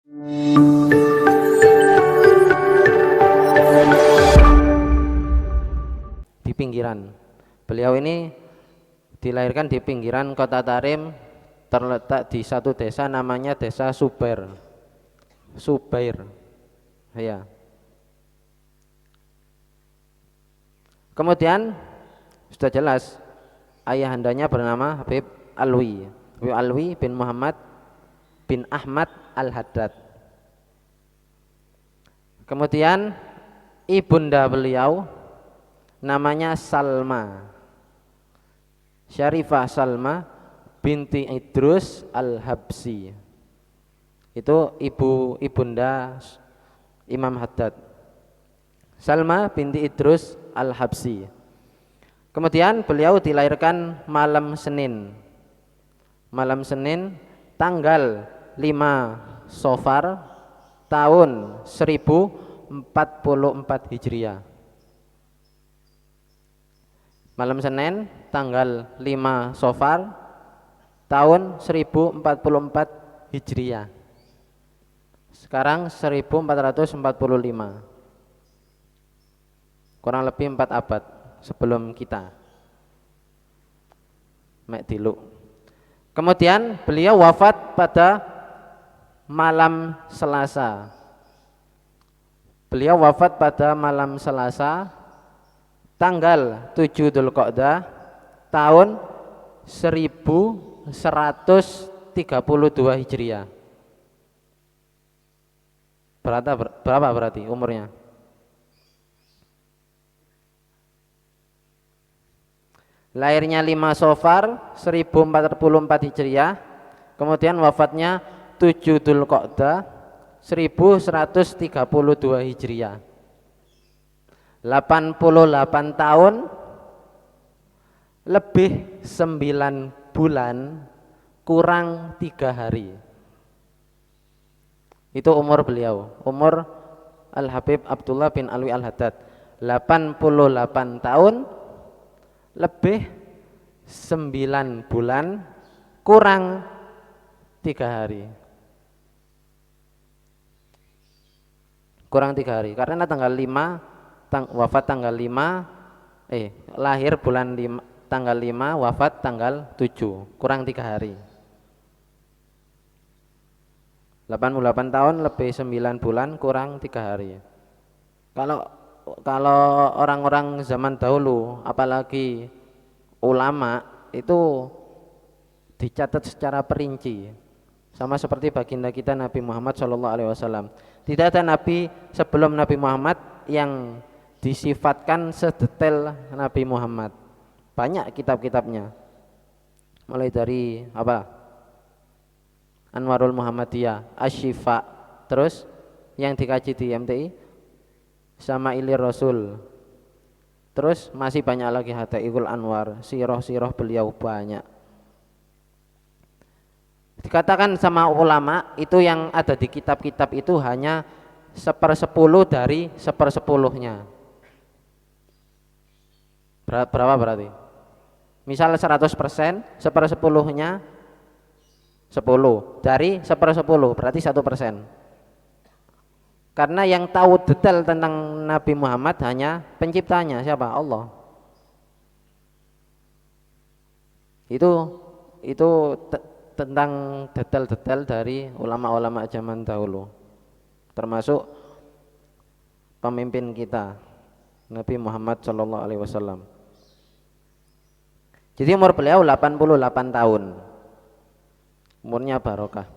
Di pinggiran. Beliau ini dilahirkan di pinggiran kota Tarim, terletak di satu desa namanya Desa Subair. Ya. Kemudian sudah jelas ayahandanya bernama Habib Alwi. Habib Alwi bin Muhammad bin Ahmad Al-Haddad. Kemudian ibunda beliau namanya Salma, Syarifah Salma binti Idrus Al-Habsi. Itu ibunda Imam Haddad, Salma binti Idrus Al-Habsi. Kemudian beliau dilahirkan malam Senin tanggal 5 Safar tahun 1044 Hijriah. Malam Senin tanggal 5 Safar tahun 1044 Hijriah. Sekarang 1445. Kurang lebih 4 abad sebelum kita. Mek diluk. Kemudian beliau wafat pada malam Selasa. Beliau wafat pada malam Selasa tanggal 7 Dzulqa'dah tahun 1132 Hijriah. Berapa berarti umurnya? Lahirnya 5 Safar 1044 Hijriah, kemudian wafatnya 7 Dzulqa'dah 1132 Hijriah. 88 tahun lebih 9 bulan kurang 3 hari. Itu umur beliau, umur Al-Habib Abdullah bin Alwi Al-Haddad. 88 tahun lebih 9 bulan kurang 3 hari. Kurang 3 hari karena tanggal 5 wafat tanggal 5 lahir bulan 5, tanggal 5 wafat tanggal 7, kurang 3 hari. 88 tahun lebih 9 bulan kurang 3 hari. Kalau orang-orang zaman dahulu apalagi ulama itu dicatat secara perinci, sama seperti baginda kita Nabi Muhammad SAW. Tidak ada nabi sebelum Nabi Muhammad yang disifatkan sedetail Nabi Muhammad. Banyak kitab-kitabnya, mulai dari Anwarul Muhammadiyah, Asy-Syifa, terus yang dikaji di MTI Syamailir Rasul, terus masih banyak lagi Hadaikul Anwar, sirah beliau banyak. Dikatakan sama ulama itu yang ada di kitab-kitab itu hanya 1/10 dari 1/10-nya. Berapa berarti? Misal 100%, 1/10-nya 10 dari 1/10 berarti 1%. Karena yang tahu detail tentang Nabi Muhammad hanya penciptanya, siapa? Allah. Itu tentang detail-detail dari ulama-ulama zaman dahulu, termasuk pemimpin kita Nabi Muhammad SAW. Jadi umur beliau 88 tahun, umurnya barokah.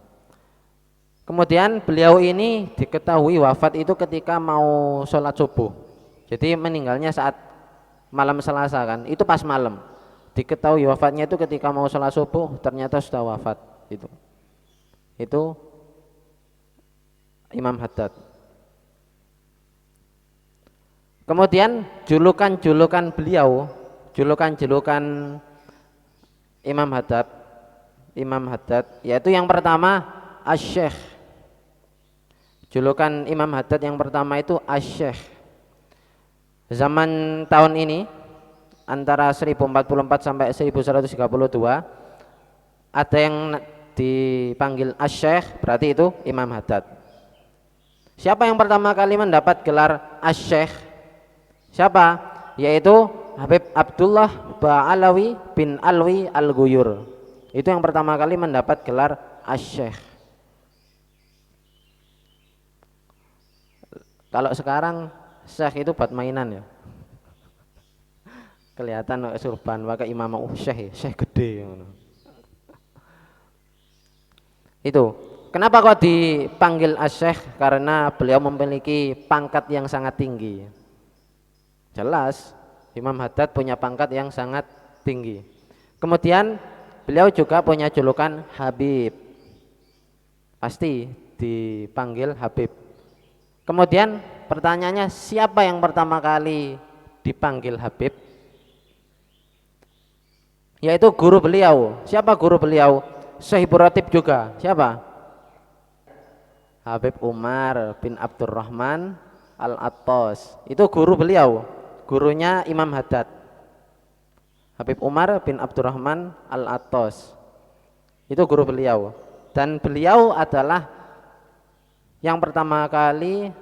Kemudian beliau ini diketahui wafat itu ketika mau sholat subuh. Jadi meninggalnya saat malam Selasa kan, itu pas malam. Diketahui wafatnya itu ketika mau sholat subuh, ternyata sudah wafat. Itu Imam Haddad. Kemudian julukan beliau, julukan Imam Haddad, yaitu yang pertama Asy-Syaikh. Julukan Imam Haddad yang pertama itu Asy-Syaikh. Zaman tahun ini antara 1044 sampai 1132 ada yang dipanggil Asy-Syaikh, berarti itu Imam Haddad. Siapa yang pertama kali mendapat gelar Asy-Syaikh? Siapa? Yaitu Habib Abdullah Ba'alawi bin Alwi Al-Ghuyur. Itu yang pertama kali mendapat gelar Asy-Syaikh. Kalau sekarang Syekh itu buat mainan ya. Kelihatan surban pakai imam Syekh, Syekh gede. Itu. Kenapa kok dipanggil Asy-Syaikh? Karena beliau memiliki pangkat yang sangat tinggi. Jelas, Imam Haddad punya pangkat yang sangat tinggi. Kemudian beliau juga punya julukan Habib. Pasti dipanggil Habib. Kemudian pertanyaannya, siapa yang pertama kali dipanggil Habib? Yaitu guru beliau. Siapa guru beliau? Sahibur Ratib juga. Siapa? Habib Umar bin Abdurrahman Al-Attas. Itu guru beliau, gurunya Imam Haddad. Habib Umar bin Abdurrahman Al-Attas. Itu guru beliau. Dan beliau adalah yang pertama kali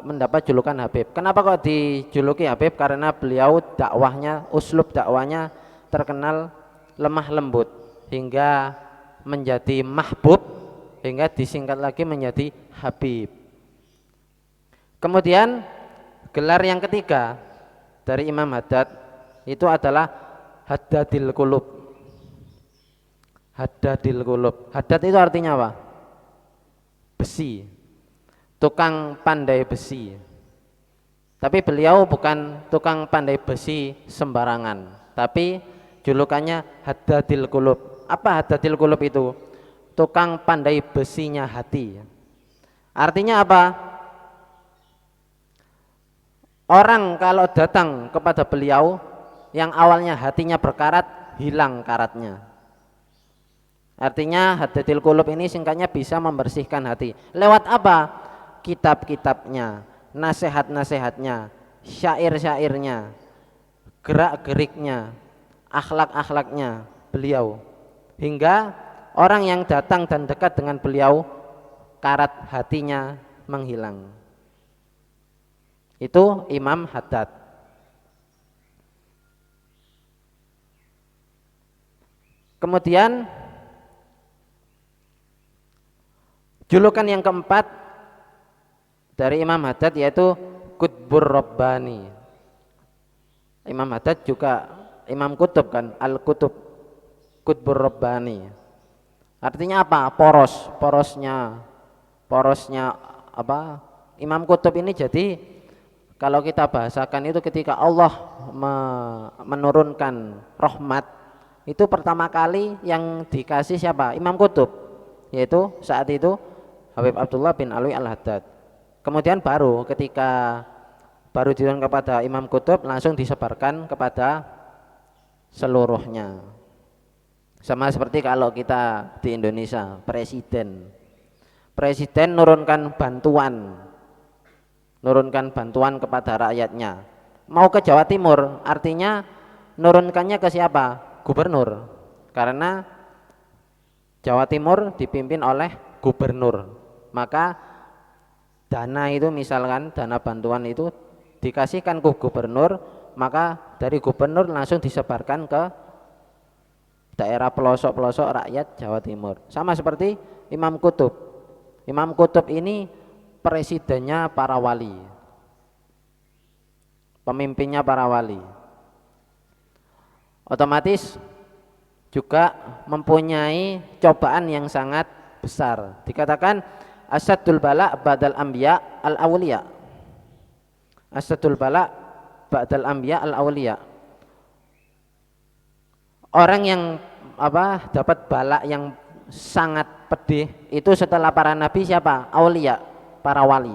mendapat julukan Habib. Kenapa kok dijuluki Habib? Karena beliau dakwahnya, uslub dakwahnya terkenal lemah lembut hingga menjadi mahbub, hingga disingkat lagi menjadi Habib. Kemudian gelar yang ketiga dari Imam Haddad itu adalah Haddadil Qulub. Haddadil Qulub. Haddad itu artinya apa? Besi. Tukang pandai besi. Tapi beliau bukan tukang pandai besi sembarangan, tapi julukannya Haddadil Qulub. Apa Haddadil Qulub itu? Tukang pandai besinya hati. Artinya apa? Orang kalau datang kepada beliau yang awalnya hatinya berkarat, hilang karatnya. Artinya Haddadil Qulub ini singkatnya bisa membersihkan hati. Lewat apa? Kitab-kitabnya, nasihat-nasihatnya, syair-syairnya, gerak-geriknya, akhlak-akhlaknya beliau. Hingga orang yang datang dan dekat dengan beliau, karat hatinya menghilang. Itu Imam Haddad. Kemudian julukan yang keempat dari Imam Haddad yaitu Qutbur Rabbani. Imam Haddad juga Imam Kutub kan, Al-Kutub, Qutbur Rabbani. Artinya apa? Porosnya apa? Imam Kutub ini jadi kalau kita bahasakan itu ketika Allah menurunkan rahmat, itu pertama kali yang dikasih siapa? Imam Kutub, yaitu saat itu Habib Abdullah bin Alwi Al-Haddad. Kemudian baru ketika baru diturunkan kepada Imam Kutub, langsung disebarkan kepada seluruhnya. Sama seperti kalau kita di Indonesia, presiden nurunkan bantuan kepada rakyatnya. Mau ke Jawa Timur, artinya nurunkannya ke siapa? Gubernur. Karena Jawa Timur dipimpin oleh gubernur. Maka dana itu, misalkan dana bantuan itu dikasihkan ke gubernur, maka dari gubernur langsung disebarkan ke daerah pelosok-pelosok rakyat Jawa Timur. Sama seperti Imam Kutub. Imam Kutub ini presidennya para wali, pemimpinnya para wali. Otomatis juga mempunyai cobaan yang sangat besar. Dikatakan asadul bala ba'dal anbiya al awliya. Asadul bala ba'dal anbiya al awliya. Orang yang dapat bala yang sangat pedih itu setelah para nabi siapa? Aulia, para wali.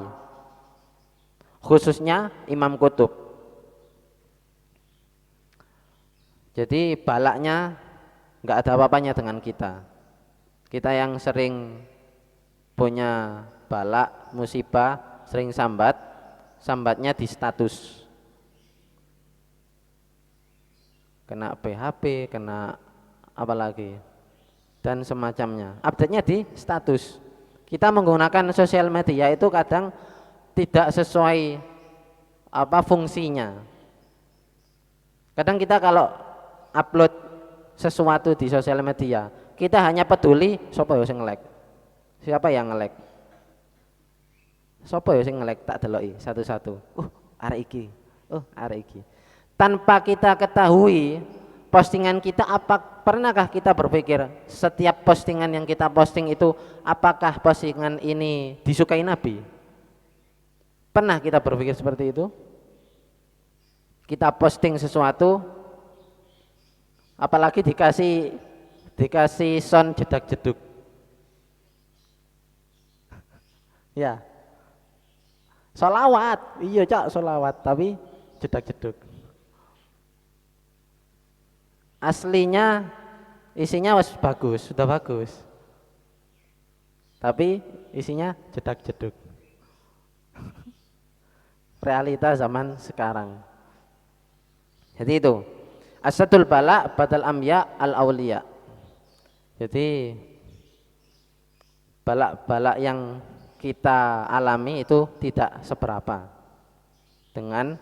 Khususnya Imam Kutub. Jadi balaknya nggak ada apa-apanya dengan kita. Kita yang sering punya balak, musibah, sering sambatnya di status. Kena PHP, kena apa lagi dan semacamnya. Update-nya di status. Kita menggunakan sosial media itu kadang tidak sesuai fungsinya. Kadang kita kalau upload sesuatu di sosial media, kita hanya peduli siapa yang nge-like. Siapa yang nge-like? Siapa yang nge-like, tak deloki satu-satu. Arek iki. Arek iki. Tanpa kita ketahui postingan kita, pernahkah kita berpikir setiap postingan yang kita posting itu apakah postingan ini disukai Nabi? Pernah kita berpikir seperti itu? Kita posting sesuatu, apalagi dikasih sound jedak-jeduk, ya, sholawat, iya cak sholawat, tapi jedak-jeduk. Aslinya isinya bagus, sudah bagus, tapi isinya jedak-jeduk. Realita zaman sekarang. Jadi itu asadul bala badal amya al aulia. Jadi balak-balak yang kita alami itu tidak seberapa dengan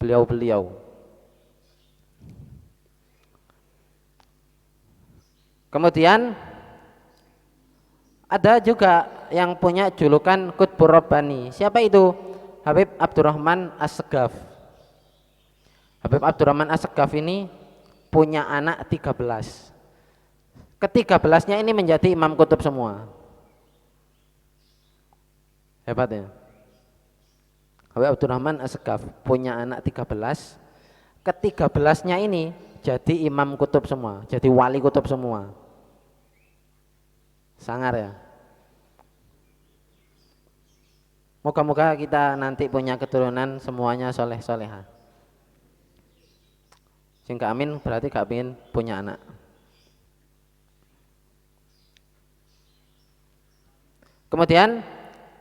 beliau-beliau. Kemudian ada juga yang punya julukan Qutbur Rabbani. Siapa itu? Habib Abdurrahman As-Segaf. Habib Abdurrahman As-Segaf ini punya anak 13. Ke-13-nya ini menjadi imam kutub semua. Hebat ya. Habib Abdurrahman As-Segaf punya anak 13. Ke-13-nya ini jadi imam kutub semua, jadi wali kutub semua. Sangar ya. Moga-moga kita nanti punya keturunan semuanya soleh-soleha. Sing amin berarti gak pengen punya anak. Kemudian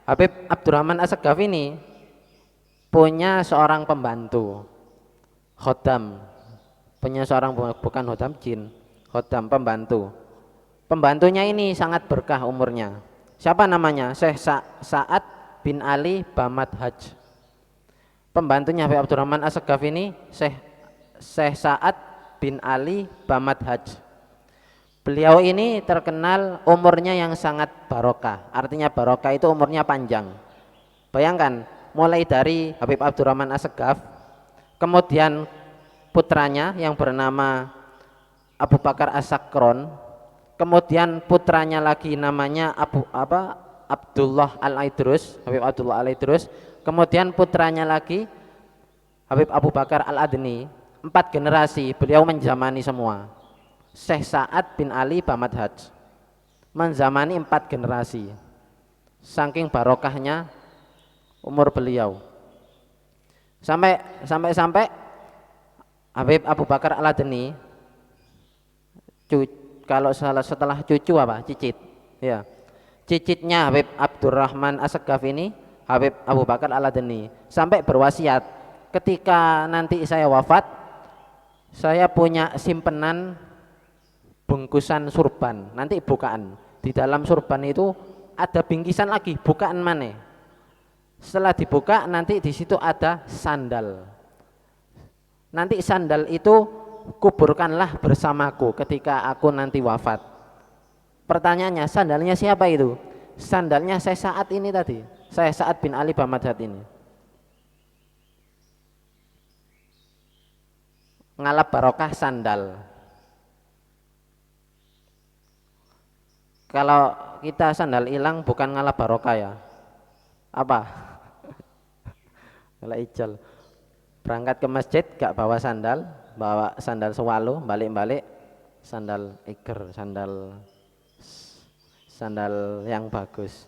Habib Abdurrahman As-Segaf ini punya seorang pembantu, khodam. Punya seorang, bukan khodam jin, khodam, pembantu. Pembantunya ini sangat berkah umurnya. Siapa namanya? Syekh Sa'ad bin Ali Bamat Haj. Pembantunya Habib Abdurrahman As-Segaf ini Syekh Sa'ad bin Ali Bamat Haj. Beliau ini terkenal umurnya yang sangat barokah. Artinya barokah itu umurnya panjang. Bayangkan, mulai dari Habib Abdurrahman As-Segaf, kemudian putranya yang bernama Abu Bakar As-Sakron, kemudian putranya lagi namanya Abdullah Al-Aidrus, Habib Abdullah Al-Aidrus, kemudian putranya lagi Habib Abu Bakar Al-Adni. 4 generasi beliau menjamani semua. Syekh Sa'ad bin Ali Bamat Haj menjamani 4 generasi. Saking barokahnya umur beliau. Sampai Habib Abu Bakar Al-Adni, kalau setelah cucu cicit, ya, cicitnya Habib Abdurrahman As-Segaf ini Habib Abu Bakar Al-Adni sampai berwasiat, ketika nanti saya wafat, saya punya simpenan bungkusan surban, nanti bukaan. Di dalam surban itu ada bingkisan lagi, bukaan mana? Setelah dibuka nanti di situ ada sandal. Nanti sandal itu kuburkanlah bersamaku ketika aku nanti wafat. Pertanyaannya, sandalnya siapa itu? Sandalnya saya Sa'ad ini tadi, saya Sa'ad bin Ali Bamadhat ini. Ngalap barokah sandal. Kalau kita sandal hilang bukan ngalap barokah ya. Apa? Kalau ijal berangkat ke masjid gak bawa sandal sewalu, balik-balik sandal iker, sandal yang bagus.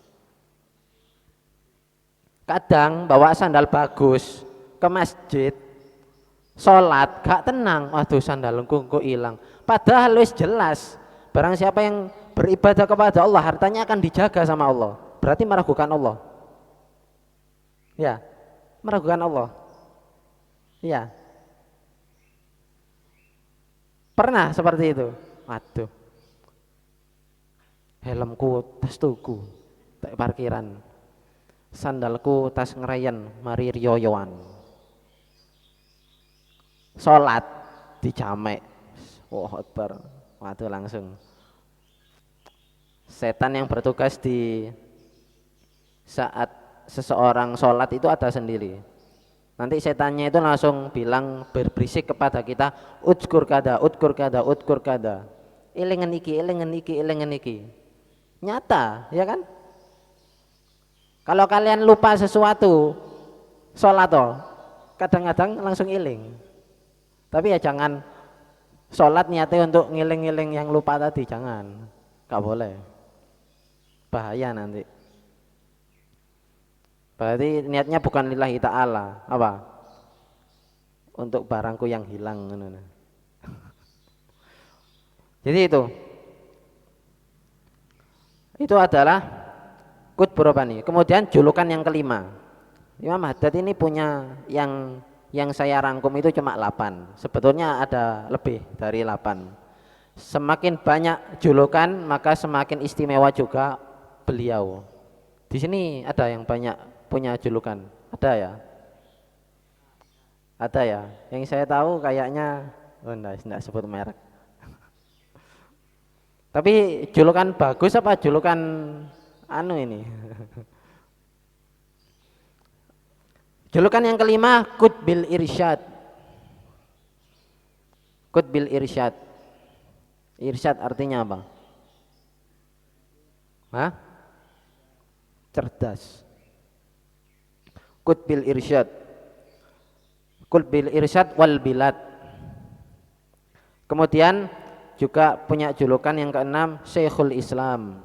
Kadang bawa sandal bagus ke masjid, sholat gak tenang, waduh sandalku kok hilang. Padahal wis jelas, barang siapa yang beribadah kepada Allah, hartanya akan dijaga sama Allah. Berarti meragukan Allah. Ya, meragukan Allah. Ya. Pernah seperti itu. Waduh. Helmku tas tuku. tak parkiran. Sandalku tas ngerayen mari riyoyoan. Salat dijamek. Oh Akbar. Waduh langsung. Setan yang bertugas di saat seseorang sholat itu ada sendiri. Nanti setannya itu langsung bilang berberisik kepada kita, udkur kada, udkur kada, udkur kada. Ilingan iki, ilingan iki, ilingan iki. Nyata, ya kan? Kalau kalian lupa sesuatu, sholat toh, kadang-kadang langsung iling. Tapi ya jangan sholat niatnya untuk ngiling-ngiling yang lupa tadi, jangan. Gak boleh. Bahaya nanti. Berarti niatnya bukan lillahi ta'ala. Apa? Untuk barangku yang hilang. Jadi itu adalah Qutbur Rabbani. Kemudian julukan yang kelima, Imam Haddad ini punya yang saya rangkum itu cuma 8. Sebetulnya ada lebih dari 8. Semakin banyak julukan maka semakin istimewa juga beliau. Di sini ada yang banyak punya julukan, ada ya? Ada ya? Yang saya tahu kayaknya, enggak sebut merek. Tapi julukan bagus apa julukan anu ini? Julukan yang kelima, Qutbil Irsyad. Qutbil Irsyad. Irsyad artinya apa? Hah? Cerdas. Qutbil Irsyad. Qutbil Irsyad wal Bilad. Kemudian juga punya julukan yang keenam, Syekhul Islam.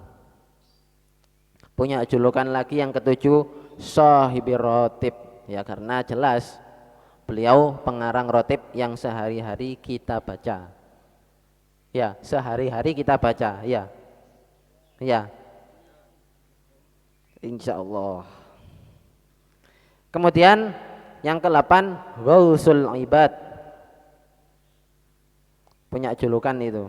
Punya julukan lagi yang ketujuh, Shahibir Rotib. Ya karena jelas beliau pengarang rotib yang sehari-hari kita baca. Ya, sehari-hari kita baca, ya. Ya. Insya Allah. Kemudian yang ke-8, Ghausul Ibad. Punya julukan itu.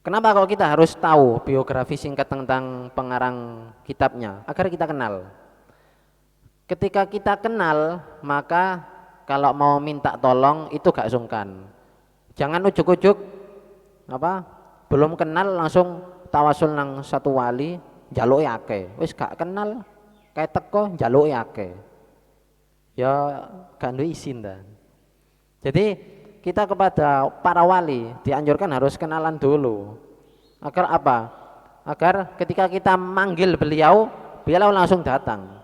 Kenapa kalau kita harus tahu biografi singkat tentang pengarang kitabnya? Agar kita kenal. Ketika kita kenal, maka kalau mau minta tolong itu gak sungkan. Jangan ujuk-ujuk belum kenal langsung tawasul nang satu wali njaluke akeh. Wis gak kenal kayak teko njaluke akeh. Ya gak duwe izin ta. Jadi kita kepada para wali dianjurkan harus kenalan dulu. Agar apa? Agar ketika kita manggil beliau langsung datang.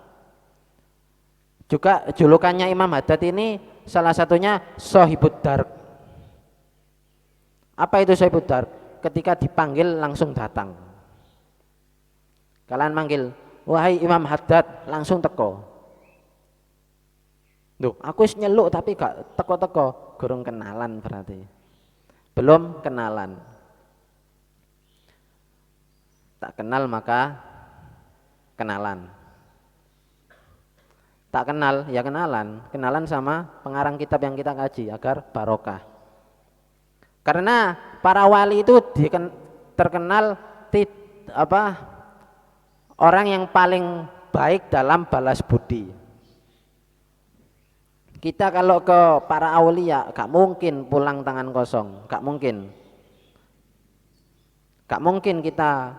Juga julukannya Imam Haddad ini salah satunya Shahibud Darb. Apa itu Shahibud Darb? Ketika dipanggil langsung datang. Kalian manggil, wahai Imam Haddad, langsung teko. Duh, aku wis nyeluk tapi gak teko-teko, gurung kenalan berarti. Belum kenalan. Tak kenal maka kenalan. Tak kenal ya kenalan sama pengarang kitab yang kita kaji agar barokah. Karena para wali itu terkenal orang yang paling baik dalam balas budi. Kita kalau ke para aulia gak mungkin pulang tangan kosong, gak mungkin. Gak mungkin kita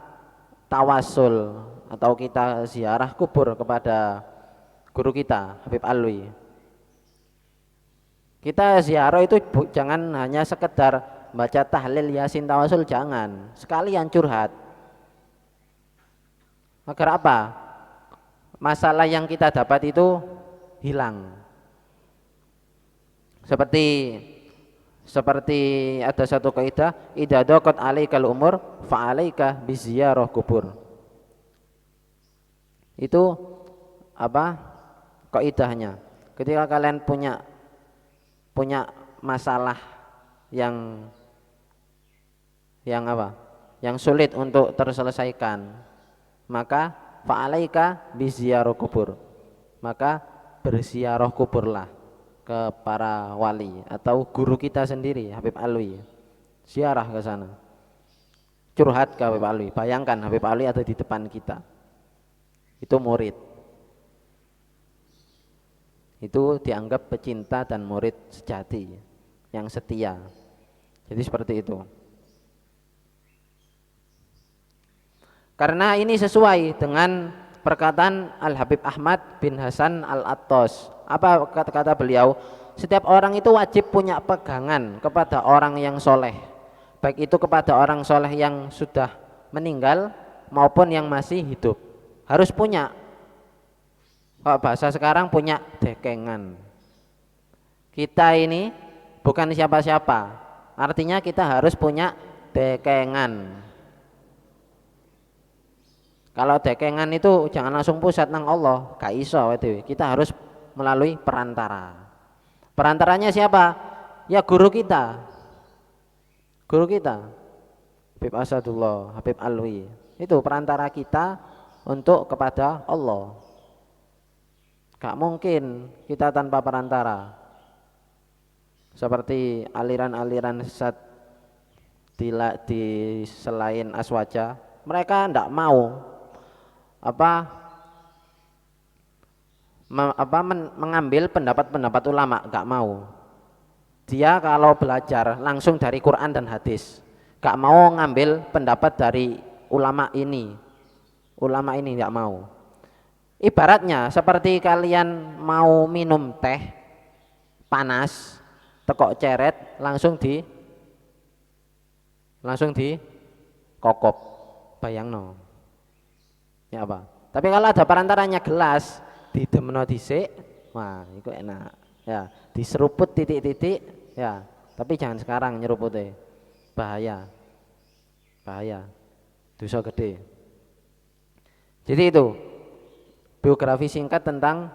tawasul atau kita ziarah kubur kepada guru kita Habib Alwi. Kita ziarah itu jangan hanya sekedar baca tahlil yasin tawasul, jangan, sekalian curhat. Agar apa? Masalah yang kita dapat itu hilang. Seperti ada satu kaidah, idza daqat alaikal umur fa alaika biziyarah kubur. Itu kaidahnya. Ketika kalian punya masalah yang sulit untuk terselesaikan, maka fa'alaika biziarah kubur, maka berziarah kuburlah ke para wali atau guru kita sendiri Habib Alwi. ziarah ke sana, curhat ke Habib Alwi. Bayangkan Habib Alwi ada di depan kita, itu murid, itu dianggap pecinta dan murid sejati yang setia. Jadi seperti itu. Karena ini sesuai dengan perkataan Al-Habib Ahmad bin Hasan Al-Attas. Apa kata beliau? Setiap orang itu wajib punya pegangan kepada orang yang soleh, baik itu kepada orang soleh yang sudah meninggal maupun yang masih hidup. Harus punya. Kalau bahasa sekarang punya dekengan. Kita ini bukan siapa-siapa, artinya kita harus punya dekengan. Kalau dekengan itu jangan langsung pusat nang Allah, gak iso itu. Kita harus melalui perantara. Perantaranya siapa? Ya guru kita. Guru kita. Habib Asadullah, Habib Alwi. Itu perantara kita untuk kepada Allah. Gak mungkin kita tanpa perantara. Seperti aliran-aliran sesat di selain Aswaja, mereka ndak mau mengambil pendapat-pendapat ulama, gak mau. Dia kalau belajar langsung dari Quran dan hadis, gak mau ngambil pendapat dari ulama ini gak mau. Ibaratnya seperti kalian mau minum teh panas, tekok ceret, langsung di kokop, bayangno. Ya apa? Tapi kalau ada perantaranya gelas, didemno dhisik, wah itu enak. Ya, diseruput titik-titik, ya. Tapi jangan sekarang nyeruputnya. Bahaya. Dosa gede. Jadi itu biografi singkat tentang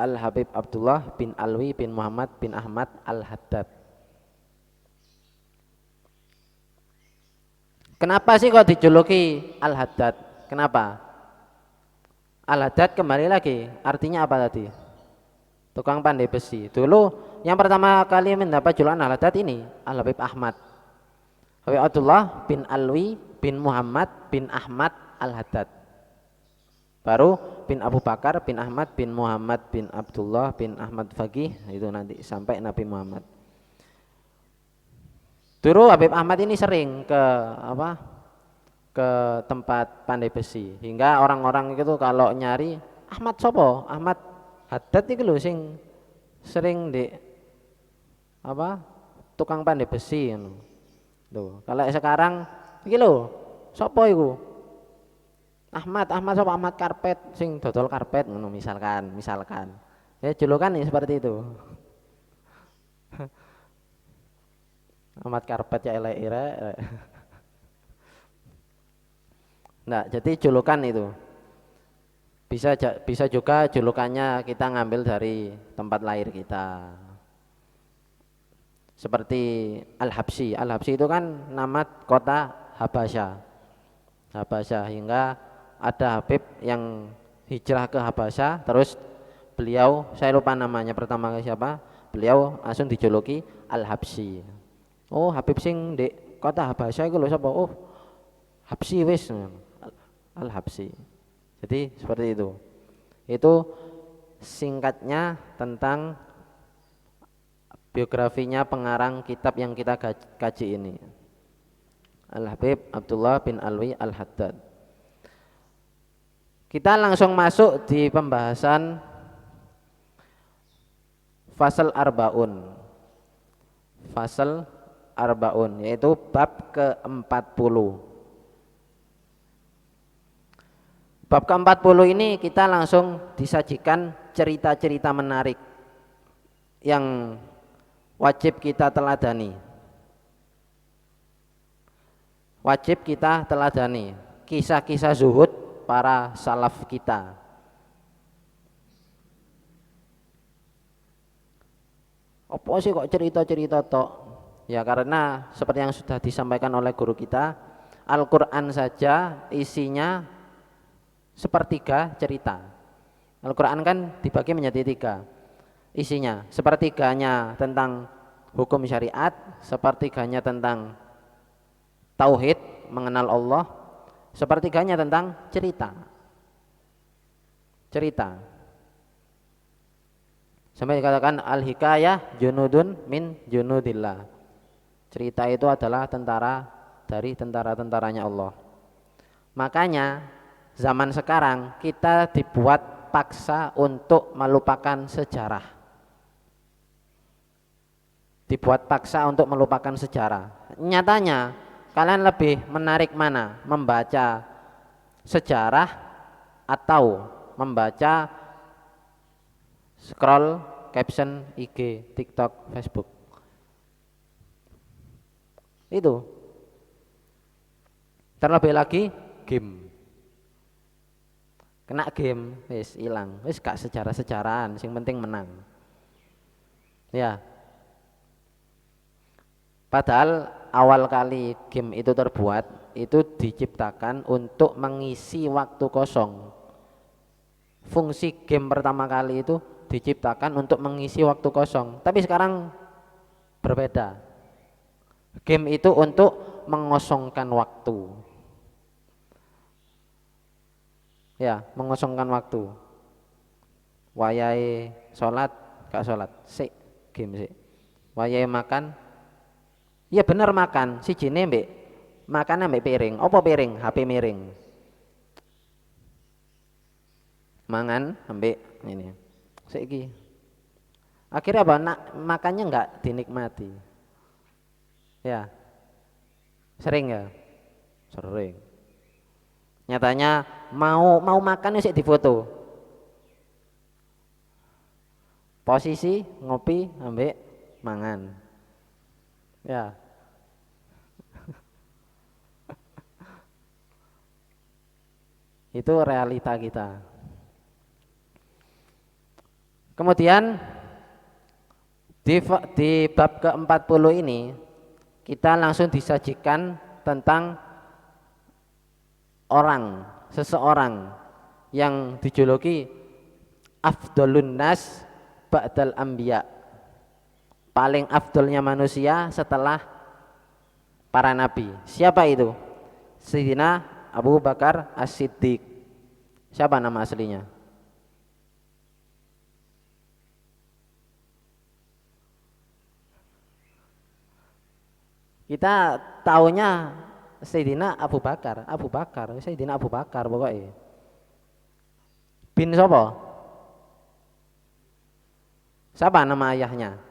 Al-Habib Abdullah bin Alwi bin Muhammad bin Ahmad Al-Haddad. Kenapa sih kok dijuluki Al-Haddad? Kenapa? Al-Haddad kembali lagi, artinya apa tadi? Tukang pandai besi. Dulu yang pertama kali mendapat julukan Al-Haddad ini Al-Habib Ahmad. Habib Abdullah bin Alwi bin Muhammad bin Ahmad Al-Haddad. Baru bin Abu Bakar bin Ahmad bin Muhammad bin Abdullah bin Ahmad Faqih, itu nanti sampai Nabi Muhammad. Dulu Habib Ahmad ini sering ke tempat pandai besi, hingga orang-orang itu kalau nyari Ahmad sopo, Ahmad Haddad itu lho sing sering di tukang pandai besi tuh. Kalau sekarang iki lho sopo iku? Ahmad sopo? Ahmad karpet sing dodol karpet ngono misalkan. Ya julukan ya seperti itu. Ahmad karpet ya elek-elek. Nah, jadi julukan itu bisa juga julukannya kita ngambil dari tempat lahir kita. Seperti Al-Habsyi. Al-Habsyi itu kan nama kota Habasyah, hingga ada Habib yang hijrah ke Habasyah, terus beliau, saya lupa namanya pertama kali siapa, beliau langsung dijuluki Al-Habsyi. Oh, Habib sing di kota Habasyah itu lho sapa? Oh, Habsyi wis. Al-Habsyi. Jadi seperti itu. Itu singkatnya tentang biografinya pengarang kitab yang kita kaji ini, Al-Habib Abdullah bin Alwi Al-Haddad. Kita langsung masuk di pembahasan Fasal Arbaun, yaitu bab ke-40. Bab ke-40 ini kita langsung disajikan cerita-cerita menarik yang wajib kita teladani. Kisah-kisah zuhud para salaf kita. Apa sih kok cerita-cerita tok? Ya karena seperti yang sudah disampaikan oleh guru kita, Al-Quran saja isinya sepertiga cerita. Al-Quran kan dibagi menjadi 3 isinya. Sepertiganya tentang hukum syariat, sepertiganya tentang tauhid, mengenal Allah, sepertiganya tentang cerita. Cerita. Sampai dikatakan al-hikayah junudun min junudillah. Cerita itu adalah tentara dari tentara-tentaranya Allah. Makanya zaman sekarang kita dibuat paksa untuk melupakan sejarah. Dibuat paksa untuk melupakan sejarah. Nyatanya kalian lebih menarik mana? Membaca sejarah atau membaca scroll caption IG, TikTok, Facebook? Itu. Terlebih lagi game. Kena game, wis hilang. Wis gak sejarah-sejarahan, sing penting menang. Ya. Padahal awal kali game itu terbuat, itu diciptakan untuk mengisi waktu kosong. Fungsi game pertama kali itu diciptakan untuk mengisi waktu kosong. Tapi sekarang berbeda. Game itu untuk mengosongkan waktu. Ya, mengosongkan waktu. Wayahe sholat, gak sholat, sik game sik. Wayahe makan, ya bener makan, sijine mbek makan ambek piring. Apa piring? HP miring. Mangan ambek ini. Saiki. Akhirnya apa? Makannya enggak dinikmati. Ya. Sering ya? Sering. Nyatanya mau makan sik difoto. Posisi ngopi ambek mangan. Ya. Itu realita kita. Kemudian di bab ke-40 ini kita langsung disajikan tentang seseorang yang dijuluki afdolun nas ba'dal anbiya, paling afdolnya manusia setelah para nabi. Siapa itu? Sayyidina Abu Bakar As-Siddiq. Siapa nama aslinya? Kita taunya Sayyidina Abu Bakar, Sayyidina Abu Bakar pokoknya. Bin siapa? Siapa nama ayahnya?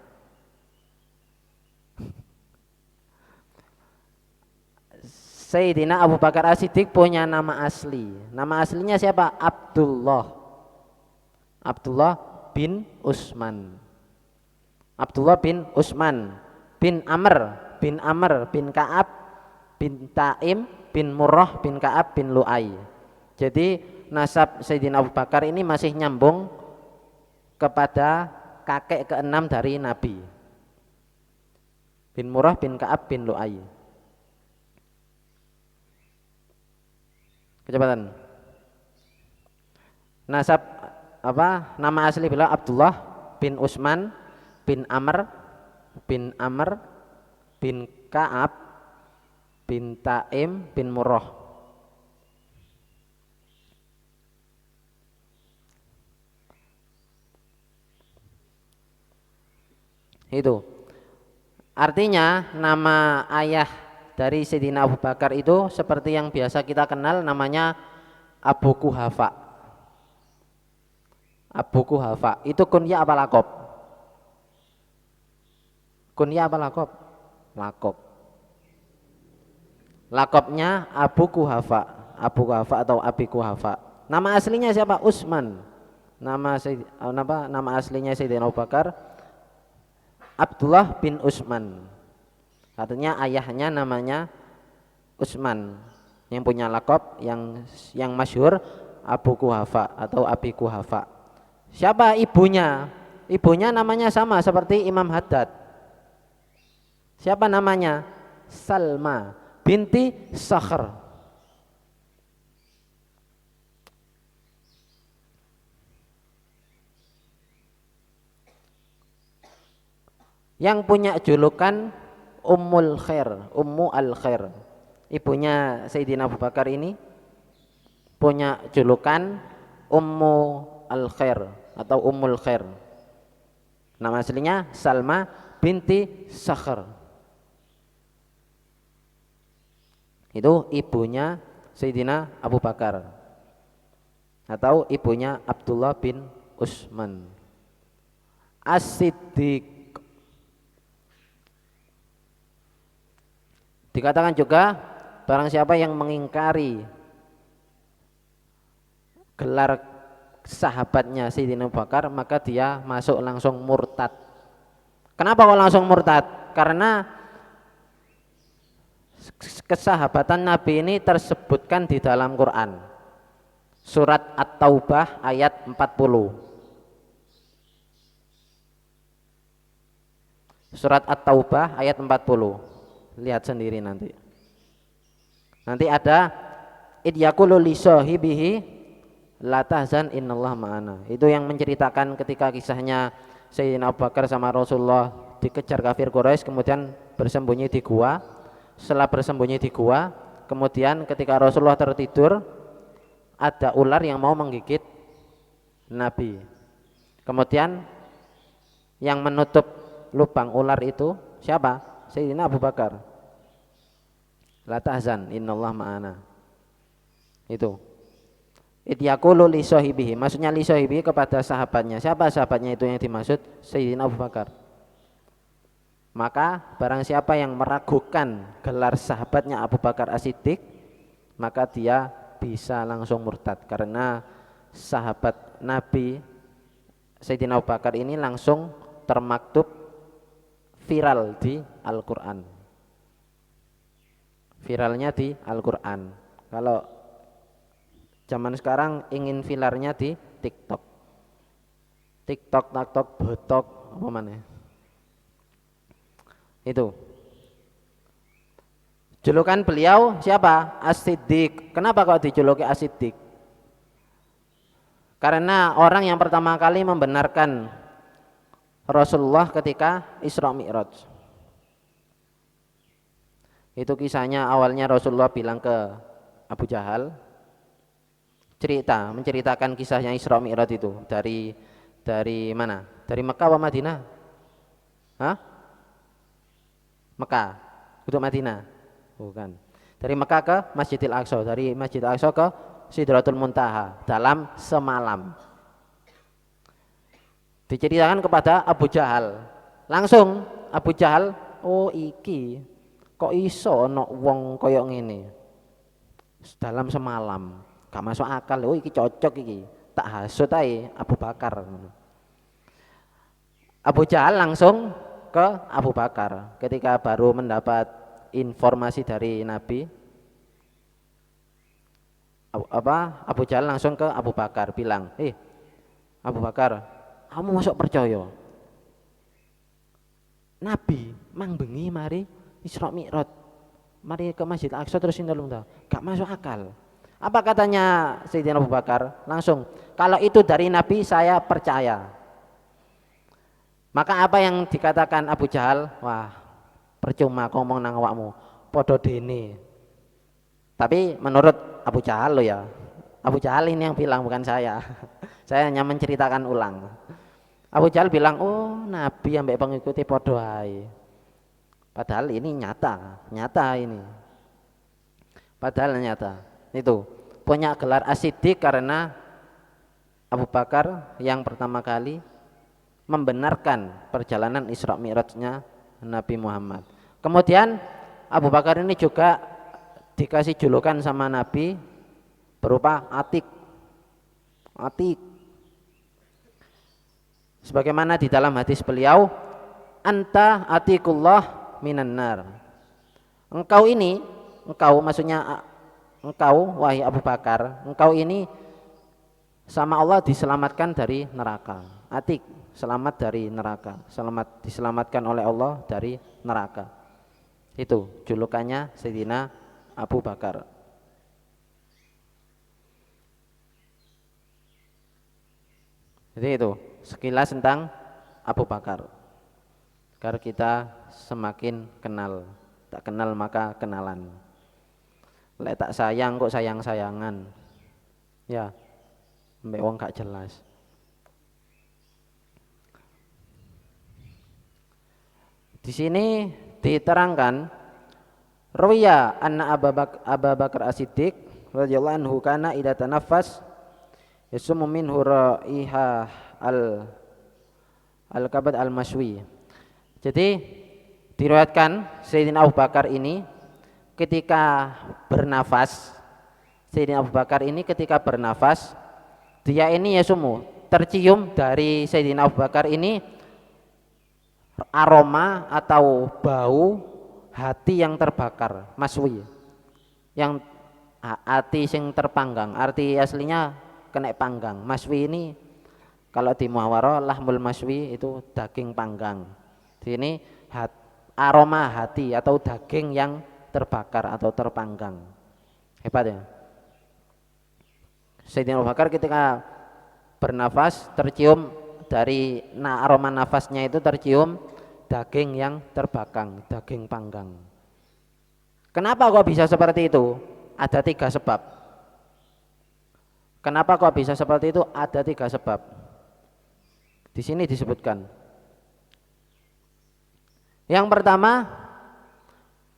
Sayyidina Abu Bakar As-Siddiq punya nama asli. Nama aslinya siapa? Abdullah. Abdullah bin Utsman. Abdullah bin Utsman bin Amr bin Ka'ab bin Taim bin Murrah bin Ka'ab bin Lu'ay. Jadi nasab Sayyidina Abu Bakar ini masih nyambung kepada kakek keenam dari Nabi, bin Murrah bin Ka'ab bin Lu'ay. Kecepatan. Nasab apa? Nama asli beliau Abdullah bin Utsman bin Amr bin Ka'ab bin Taim bin Murrah. Itu artinya nama ayah dari Sayyidina Abu Bakar itu seperti yang biasa kita kenal, namanya Abu Kuhafa. Abu Kuhafa itu kunyah apa lakob? Kunyah apa lakob? Lakob. Lakobnya Abu Kuhafa, Abu Kuhafa atau Abi Kuhafa. Nama aslinya siapa? Utsman. Nama aslinya Sayyidina Abu Bakar Abdullah bin Utsman. Artinya ayahnya namanya Utsman, yang punya lakob yang masyhur Abu Kuhafa atau Abi Kuhafa. Siapa ibunya? Ibunya namanya sama seperti Imam Haddad. Siapa namanya? Salma binti Sakhr. yang punya julukan Ummul Khair, Ummu Al Khair. Ibunya Sayyidina Abu Bakar ini punya julukan Ummu Al Khair atau Ummul Khair. Nama aslinya Salma binti Sakhr. Itu ibunya Sayyidina Abu Bakar atau ibunya Abdullah bin Utsman As-Siddiq. Dikatakan juga barang siapa yang mengingkari gelar sahabatnya Sayyidina Abu Bakar, maka dia masuk langsung murtad. Kenapa kok langsung murtad? Karena kesahabatan Nabi ini tersebutkan di dalam Quran. Surat At-Taubah ayat 40. Surat At-Taubah ayat 40. Lihat sendiri nanti. Nanti ada id yaqulu li sahibihi la tahzan innallaha ma'ana. Itu yang menceritakan ketika kisahnya Sayyidina Abu Bakar sama Rasulullah dikejar kafir Quraisy, kemudian bersembunyi di gua. Setelah bersembunyi di gua, kemudian ketika Rasulullah tertidur, ada ular yang mau menggigit Nabi. Kemudian yang menutup lubang ular itu siapa? Sayyidina Abu Bakar. La tahzan innallaha ma'ana. Itu id yaqulu li sahibihi, maksudnya li sahibihi kepada sahabatnya. Siapa sahabatnya itu yang dimaksud? Sayyidina Abu Bakar. Maka barang siapa yang meragukan gelar sahabatnya Abu Bakar As-Siddiq, maka dia bisa langsung murtad, karena sahabat Nabi Sayyidina Abu Bakar ini langsung termaktub viral di Al-Quran. Viralnya di Al-Quran. Kalau zaman sekarang ingin viralnya di TikTok. TikTok, taktok, botok, apa mana? Itu. Julukan beliau siapa? As-Siddiq. Kenapa kok dijuluki As-Siddiq? Karena orang yang pertama kali membenarkan Rasulullah ketika Isra Mi'raj. Itu kisahnya awalnya Rasulullah bilang ke Abu Jahal, menceritakan kisahnya Isra Mi'raj itu dari mana? Dari Mekah atau Madinah? Hah? Mekah, untuk Madinah? Bukan. Dari Mekah ke Masjidil Aqsa, dari Masjidil Aqsa ke Sidratul Muntaha dalam semalam. Diceritakan kepada Abu Jahal. Langsung Abu Jahal, oh iki kok iso ana wong kaya ngene dalam semalam, gak masuk akal. Oh iki cocok iki, tak hasut ae Abu Bakar. Abu Jahal langsung ke Abu Bakar ketika baru mendapat informasi dari Nabi. Abu Jahal langsung ke Abu Bakar bilang, Abu Bakar, kamu masuk percaya Nabi mang bengi mari Isra Mi'raj, mari ke Masjid Aqsa terus indalung ta? Gak masuk akal. Apa katanya Sayyidina Abu Bakar? Langsung, kalau itu dari Nabi saya percaya. Maka apa yang dikatakan Abu Jahal? Wah, percuma ngomong nang awakmu, podo dene. Tapi menurut Abu Jahal lo ya. Abu Jahal ini yang bilang, bukan saya. Saya hanya menceritakan ulang. Abu Jahal bilang, oh Nabi ambek pengikuti podo ae. Padahal ini nyata ini. Padahal nyata. Itu punya gelar As-Siddiq karena Abu Bakar yang pertama kali membenarkan perjalanan Isra Mi'rajnya Nabi Muhammad. Kemudian Abu Bakar ini juga dikasih julukan sama Nabi berupa Atik. Sebagaimana di dalam hadis beliau, anta atikullah minan nar. Engkau maksudnya engkau wahai Abu Bakar, engkau ini sama Allah diselamatkan dari neraka. Atik, selamat dari neraka, diselamatkan oleh Allah dari neraka. Itu julukannya Sayyidina Abu Bakar. Jadi itu sekilas tentang Abu Bakar. agar kita semakin kenal. Tak kenal maka kenalan. Lek tak sayang kok sayang-sayangan. Ya, mbek wong gak jelas. Di sini diterangkan Ruwiya anna Abu Bakar As-Siddiq radhiyallahu anhu kana idza tanaffas yasummu minhu raiha al-kabad al-mashwi. Jadi diriwayatkan Sayyidina Abu Bakar ini ketika bernafas, dia ini yasummu, tercium dari Sayyidina Abu Bakar ini aroma atau bau hati yang terbakar, maswi, yang hati yang terpanggang. Arti aslinya kena panggang. Maswi ini kalau di muhawarah lahmul maswi itu daging panggang. Di sini aroma hati atau daging yang terbakar atau terpanggang. Hebat ya. Sayyidina Abu Bakar ketika bernafas tercium dari aroma nafasnya itu tercium daging yang terbakar, daging panggang. Kenapa kok bisa seperti itu? Ada 3 sebab. Kenapa kok bisa seperti itu? Ada 3 sebab. Di sini disebutkan. Yang pertama,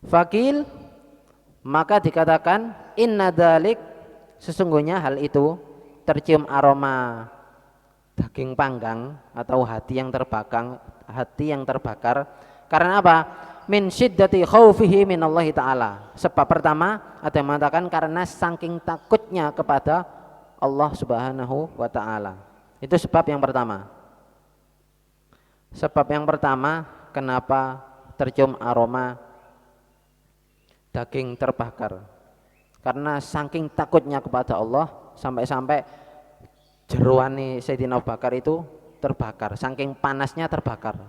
fakil, maka dikatakan inna dzalik, sesungguhnya hal itu tercium aroma daging panggang atau hati yang terbakar karena apa? Min syiddati khaufihi minallahi ta'ala. Sebab pertama ada yang mengatakan karena saking takutnya kepada Allah Subhanahu wa ta'ala. Itu sebab yang pertama. Sebab yang pertama kenapa tercium aroma daging terbakar, karena saking takutnya kepada Allah sampai-sampai jeruani Sayyidina Abu Bakar itu terbakar, saking panasnya terbakar.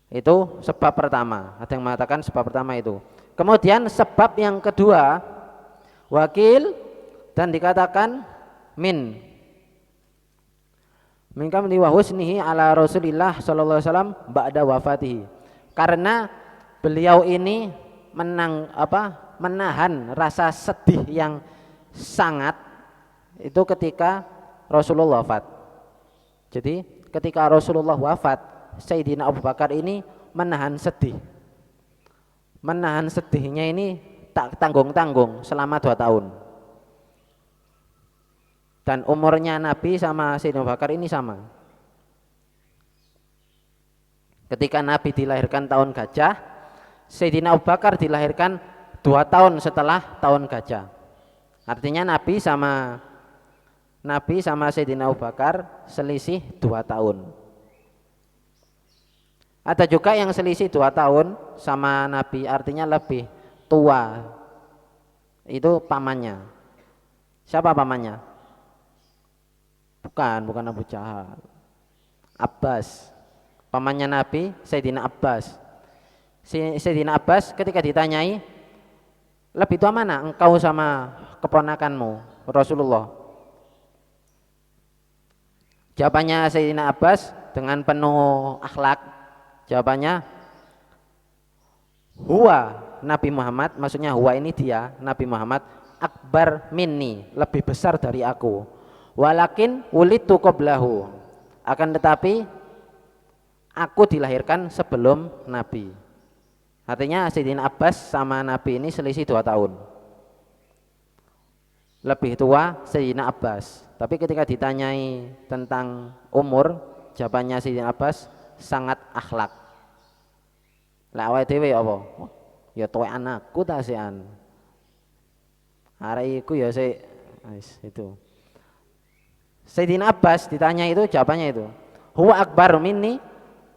Itu sebab pertama. Ada yang mengatakan sebab pertama itu. Kemudian sebab yang kedua, wakil, dan dikatakan min kamli wa husnihi ala Rasulillah sallallahu alaihi wasallam ba'da wafatihi. Karena beliau ini menahan rasa sedih yang sangat itu ketika Rasulullah wafat. Jadi ketika Rasulullah wafat, Sayyidina Abu Bakar ini menahan sedih. Menahan sedihnya ini tak tanggung-tanggung selama 2 tahun. Dan umurnya Nabi sama Sayyidina Abu Bakar ini sama. Ketika Nabi dilahirkan tahun gajah, Sayyidina Abu Bakar dilahirkan 2 tahun setelah tahun gajah. Artinya Nabi sama Sayyidina Abu Bakar selisih 2 tahun. Ada juga yang selisih 2 tahun sama Nabi, artinya lebih tua. Itu pamannya. Siapa pamannya? Bukan Abu Jahal. Abbas. Pamannya Nabi, Sayyidina Abbas. Sayyidina Abbas ketika ditanyai, lebih tua mana engkau sama keponakanmu Rasulullah? Jawabannya Sayyidina Abbas dengan penuh akhlak, jawabannya huwa Nabi Muhammad, maksudnya huwa ini dia, Nabi Muhammad, akbar minni, lebih besar dari aku, walakin wulidtu qablahu, akan tetapi aku dilahirkan sebelum Nabi. Artinya Sayyidina Abbas sama Nabi ini selisih 2 tahun. Lebih tua Sayyidina Abbas. Tapi ketika ditanyai tentang umur, jawabannya Sayyidina Abbas sangat akhlak. Lah awake dhewe apa? Ya tuwe anakku ta sean. Arek iku ya sik itu. Sayyidina Abbas ditanya itu, jawabannya itu. Huwa akbar minni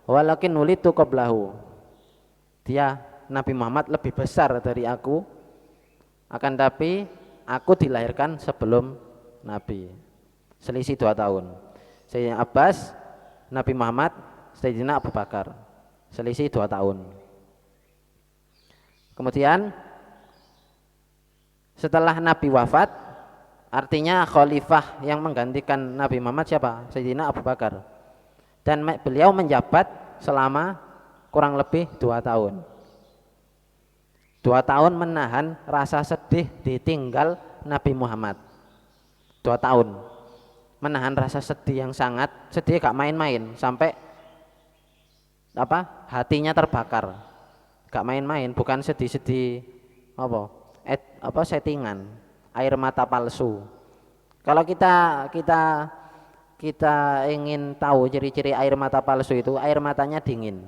walakin wulidtu qablahu. Dia Nabi Muhammad lebih besar dari aku, akan tapi aku dilahirkan sebelum Nabi. Selisih 2 tahun. Sayyidina Abbas, Nabi Muhammad, Sayyidina Abu Bakar. Selisih 2 tahun. Kemudian setelah Nabi wafat, artinya khalifah yang menggantikan Nabi Muhammad siapa? Sayyidina Abu Bakar. dan beliau menjabat selama kurang lebih 2 tahun. 2 tahun menahan rasa sedih ditinggal Nabi Muhammad. 2 tahun menahan rasa sedih yang sangat sedih, gak main-main, sampai hatinya terbakar, gak main-main, bukan sedih-sedih settingan, air mata palsu. Kalau kita ingin tahu ciri-ciri air mata palsu itu, air matanya dingin.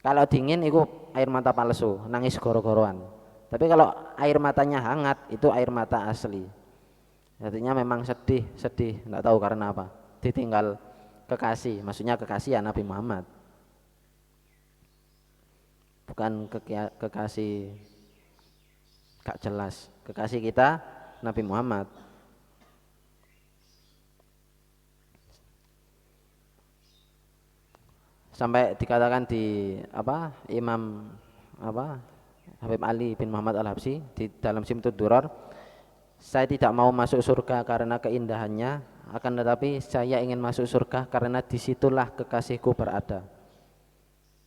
Kalau dingin itu air mata palsu, nangis goro-goroan. Tapi kalau air matanya hangat itu air mata asli. Artinya memang sedih, nggak tahu karena apa. Ditinggal kekasih, maksudnya kekasih ya Nabi Muhammad. Bukan kekasih gak jelas, kekasih kita Nabi Muhammad. Sampai dikatakan di Imam Habib Ali bin Muhammad Al-Habsyi di dalam Simtud Durar, saya tidak mau masuk surga karena keindahannya, akan tetapi saya ingin masuk surga karena disitulah kekasihku berada.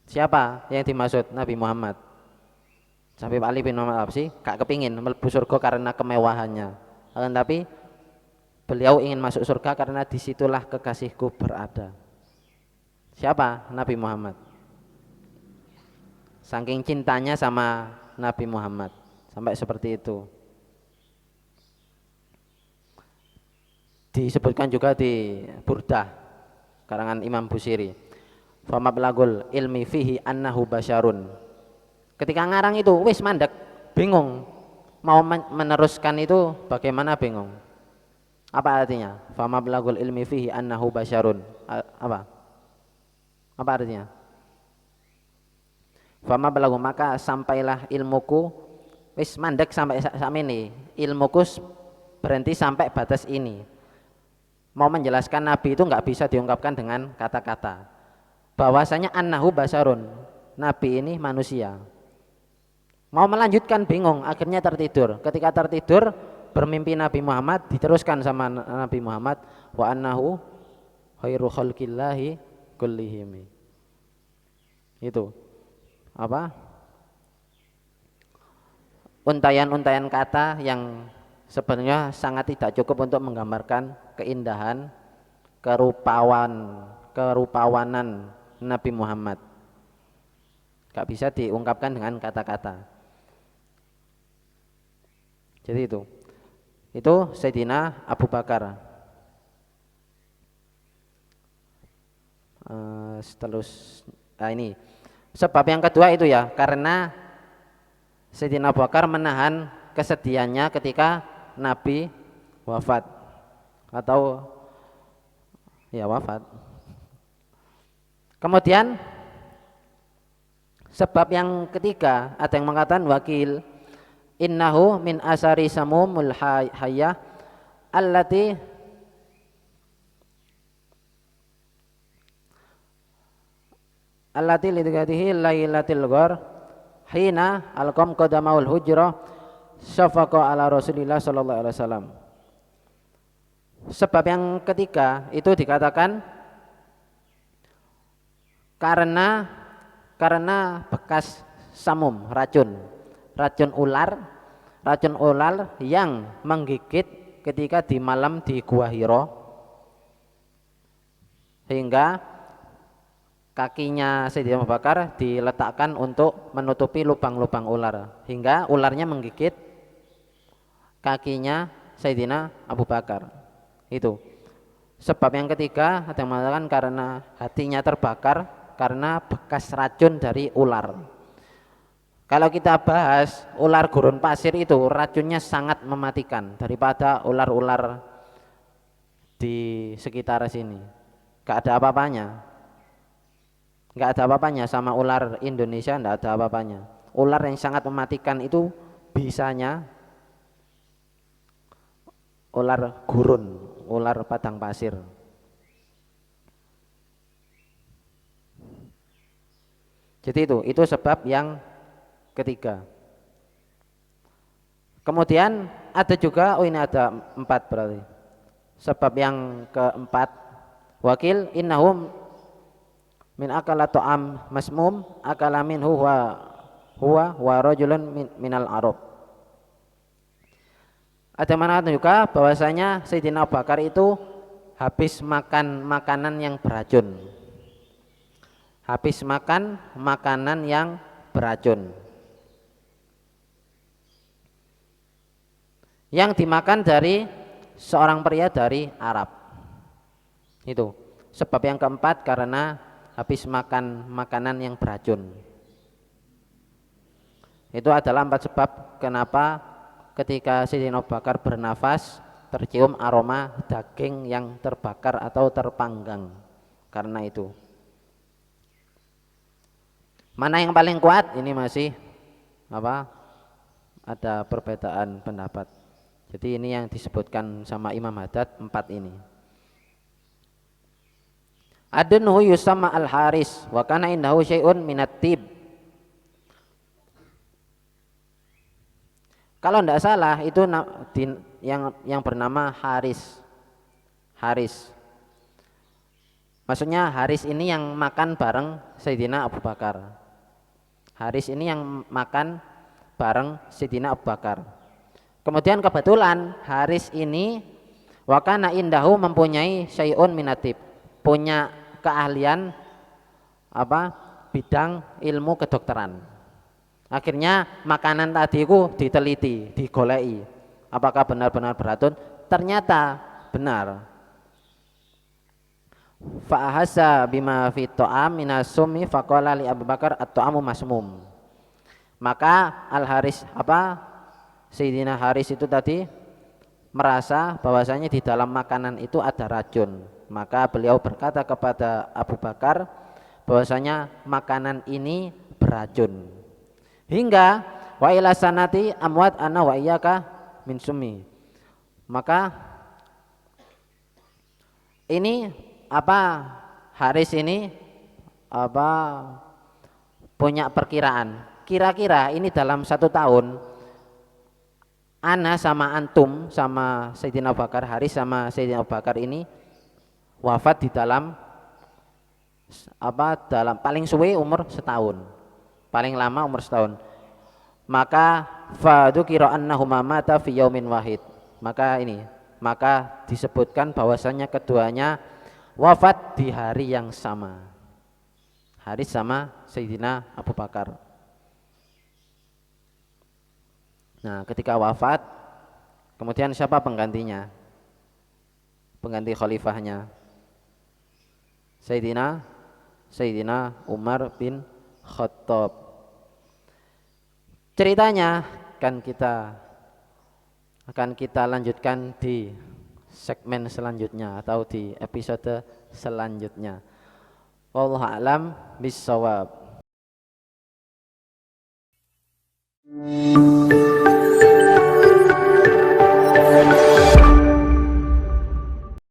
Siapa yang dimaksud? Nabi Muhammad. Habib Ali bin Muhammad Al-Habsyi gak kepingin mlebu surga karena kemewahannya, akan tetapi beliau ingin masuk surga karena disitulah kekasihku berada. Siapa? Nabi Muhammad. Saking cintanya sama Nabi Muhammad sampai seperti itu. Disebutkan juga di Burdah karangan Imam Busiri, famablagul ilmi fihi annahu basyarun. Ketika ngarang itu wis mandek, bingung mau meneruskan itu bagaimana, bingung. Apa artinya? Famablagul ilmi fihi annahu basyarun. Apa artinya? Famablagu, maka sampailah ilmuku, wis mandek sampai ini, ilmuku berhenti sampai batas ini. Mau menjelaskan Nabi itu nggak bisa diungkapkan dengan kata-kata. Bahwasanya annahu basyarun, Nabi ini manusia. Mau melanjutkan bingung, akhirnya tertidur. Ketika tertidur bermimpi Nabi Muhammad, diteruskan sama Nabi Muhammad, wa annahu khairu khalqillahi kullihim. Itu untayan-untayan kata yang sebenarnya sangat tidak cukup untuk menggambarkan keindahan, kerupawanan Nabi Muhammad. Gak bisa diungkapkan dengan kata-kata. Jadi itu Sayyidina Abu Bakar. Ini sebab yang kedua itu ya, karena Sayyidina Abu Bakar menahan kesedihannya ketika Nabi wafat atau ya wafat. Kemudian sebab yang ketiga, ada yang mengatakan wakil innahu min asari samumul hayyah allati lidghatihi lailatul ghar hina alqam qadamaul hujrah syafaqa ala Rasulillah sallallahu alaihi wasallam. Sebab yang ketiga itu dikatakan karena bekas samum, racun ular yang menggigit ketika di malam di Gua Hira, hingga kakinya Sayyidina Abu Bakar diletakkan untuk menutupi lubang-lubang ular, hingga ularnya menggigit kakinya Sayyidina Abu Bakar. Itu sebab yang ketiga, ada yang mengatakan karena hatinya terbakar karena bekas racun dari ular. Kalau kita bahas ular gurun pasir itu racunnya sangat mematikan daripada ular-ular di sekitar sini. Gak ada apa-apanya sama ular Indonesia, gak ada apa-apanya. Ular yang sangat mematikan itu bisanya ular gurun, ular padang pasir. Jadi itu sebab yang ketiga. Kemudian ada juga, ini ada 4 berarti. Sebab yang keempat, wakil innahum min akala ta'am masmum akala minhu wa rajulun minal Arab. Ada mana juga bahwasanya Sayyidina Abu Bakar itu habis makan makanan yang beracun. Habis makan makanan yang beracun. Yang dimakan dari seorang pria dari Arab. Itu sebab yang keempat, karena habis makan makanan yang beracun. Itu adalah 4 sebab kenapa ketika Sayyidina Abu Bakar bernafas tercium aroma daging yang terbakar atau terpanggang. Karena itu. Mana yang paling kuat? Ini masih ada perbedaan pendapat. Jadi ini yang disebutkan sama Imam Haddad 4 ini. Adnuhu yusamma al-Haris wa kana indahu syai'un minat tib. Kalau tidak salah itu yang bernama Haris. Haris. Maksudnya Haris ini yang makan bareng Sayyidina Abu Bakar. Haris ini yang makan bareng Sayyidina Abu Bakar. Kemudian kebetulan Haris ini wakana indahu mempunyai syai'un minatib, punya keahlian bidang ilmu kedokteran. Akhirnya makanan tadi itu diteliti, digoleki, apakah benar-benar beracun? Ternyata benar. Fa'ahasa bima fi ta'am minas summi faqala li Abu Bakar at-ta'amu masmum. Maka Al-Haris Sayyidina Haris itu tadi merasa bahwasanya di dalam makanan itu ada racun. Maka beliau berkata kepada Abu Bakar bahwasanya makanan ini beracun. Hingga wa ila sanati amwat ana wa iyyaka min summi. Maka ini Haris ini punya perkiraan. Kira-kira ini dalam 1 tahun ana sama antum sama Sayyidina Abu Bakar, Haris sama Sayyidina Abu Bakar ini wafat di dalam dalam paling suwe umur setahun, paling lama umur setahun. Maka fadzukira annahuma mata fi yaumin wahid. Maka disebutkan bahwasanya keduanya wafat di hari yang sama. Haris sama Sayyidina Abu Bakar. Nah, ketika wafat, kemudian siapa penggantinya? Pengganti khalifahnya Sayyidina Umar bin Khattab. Ceritanya akan kita lanjutkan di segmen selanjutnya atau di episode selanjutnya. Wallahu a'lam bishawab.